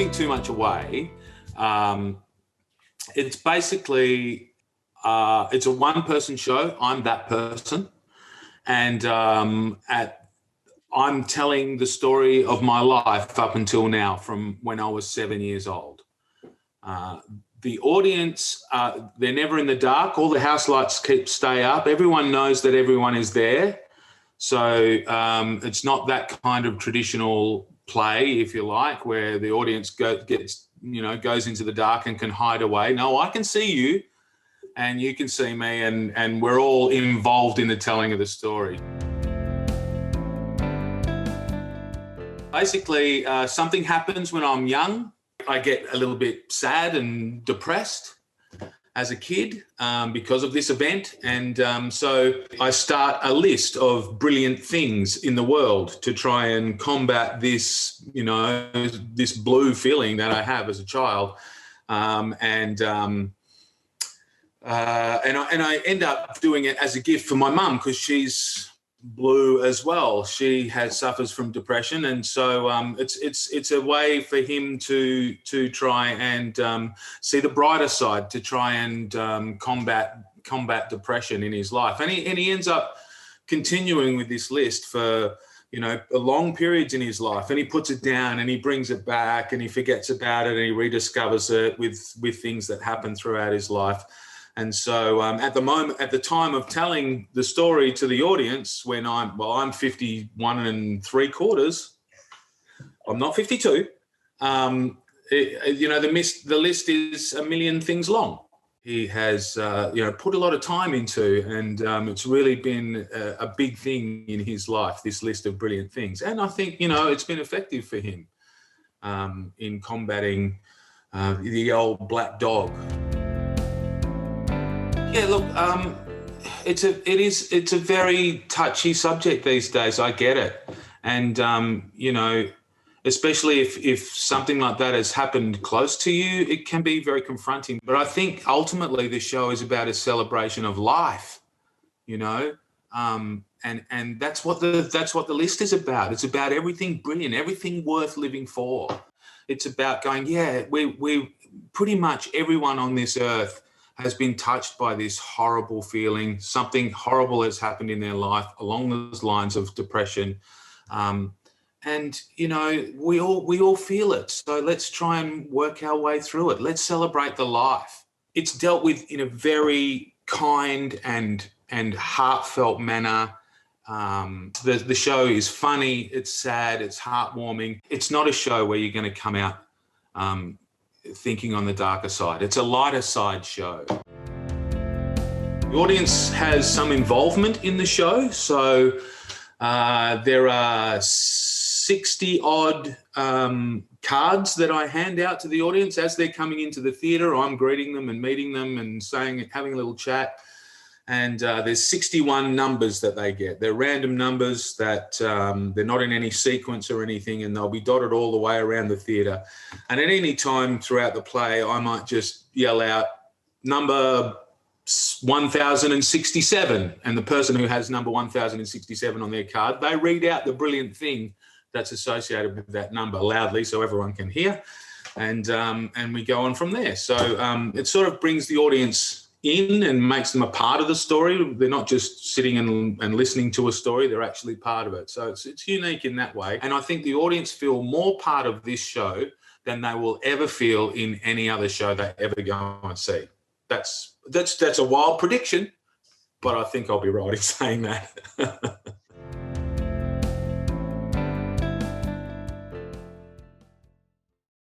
giving too much away, it's basically, it's a one-person show. I'm that person. And I'm telling the story of my life up until now, from when I was 7 years old. The audience, they're never in the dark. All the house lights stay up. Everyone knows that everyone is there. So it's not that kind of traditional play, if you like, where the audience goes into the dark and can hide away. No, I can see you and you can see me, and we're all involved in the telling of the story. Basically, something happens when I'm young. I get a little bit sad and depressed as a kid because of this event. And so I start a list of brilliant things in the world to try and combat this, this blue feeling that I have as a child. And I end up doing it as a gift for my mum, because she's blue as well. She suffers from depression, and so it's a way for him to try and see the brighter side, to try and combat depression in his life. And he ends up continuing with this list for long periods in his life, and he puts it down and he brings it back and he forgets about it and he rediscovers it with things that happen throughout his life. And so at the time of telling the story to the audience, when I'm 51 3/4, I'm not 52. The list is a million things long. He has, put a lot of time into, and it's really been a big thing in his life, this list of brilliant things. And I think, it's been effective for him in combating the old black dog. Yeah, look, it's a very touchy subject these days. I get it, and especially if something like that has happened close to you, it can be very confronting. But I think ultimately the show is about a celebration of life, and that's what the list is about. It's about everything brilliant, everything worth living for. It's about going, we pretty much everyone on this earth has been touched by this horrible feeling. Something horrible has happened in their life along those lines of depression. And, we all feel it. So let's try and work our way through it. Let's celebrate the life. It's dealt with in a very kind and heartfelt manner. The show is funny, it's sad, it's heartwarming. It's not a show where you're going to come out thinking on the darker side. It's a lighter side show. The audience has some involvement in the show. So there are 60 odd cards that I hand out to the audience as they're coming into the theatre. I'm greeting them and meeting them and having a little chat. And there's 61 numbers that they get. They're random numbers that they're not in any sequence or anything, and they'll be dotted all the way around the theatre. And at any time throughout the play, I might just yell out number 1067, and the person who has number 1067 on their card, they read out the brilliant thing that's associated with that number loudly so everyone can hear, and we go on from there. So it sort of brings the audience in and makes them a part of the story. They're not just sitting and listening to a story, they're actually part of it. So it's unique in that way. And I think the audience feel more part of this show than they will ever feel in any other show they ever go and see. That's a wild prediction, but I think I'll be right in saying that.